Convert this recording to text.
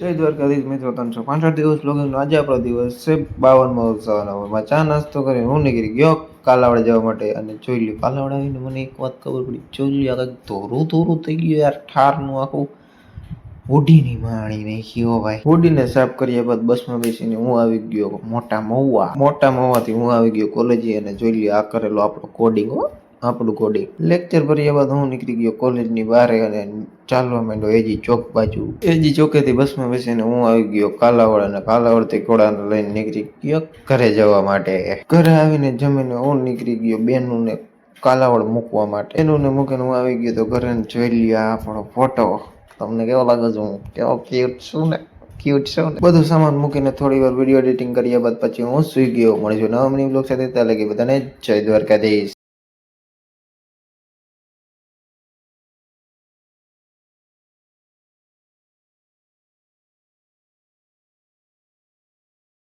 જય દ્વારકાધીશ મિત્રો 365 દિવસ બ્લોગિંગનો આજે આપણો દિવસ છે 52મો સવારમાં ચા નાસ્તો કરીને હું નીકળી ગયો કાલાવડ જવા માટે અને જોઈ લ્યો કાલાવડ આવીને મને એક વાત ખબર પડી જોઈ લ્યો આ ધોરું થઈ ગયું યાર ઠારનું આખું હોડીની માણી નાખી ભાઈ હોડીને સાફ કર્યા બાદ બસમાં બેસીને હું આવી ગયો મોટા મહુવાથી હું આવી ગયો કોલેજે અને જોઈ લ્યો આ કરેલો આપણો કોડિંગ આપણું કોડિંગ લેક્ચર ભર્યા બાદ હું નીકળી ગયો કોલેજની બહાર અને ચાલવા માંડ્યો એજી ચોક બાજુ એજી ચોકેથી બસમાં બેસીને હું આવી ગયો કાલાવડ અને કાલાવડથી ઘોડાને લઈને નીકળી ગયો ઘરે જવા માટે ઘરે આવીને જમીને હું નીકળી ગયો બેનુંને કાલાવડ મૂકવા માટે બેનુંને મૂકીને હું આવી ગયો તો ઘરે જોઈ લ્યો આપણો ફોટો તમને કેવો લાગે છે હું કેવો ક્યુટ છું ને બધું સામાન મૂકીને થોડી વાર વિડીયો એડિટિંગ કર્યા બાદ પછી હું સુઈ ગયો મળીશું નવા મિની બ્લોગ સાથે ત્યાં લગી બધાને જય દ્વારકાધીશ.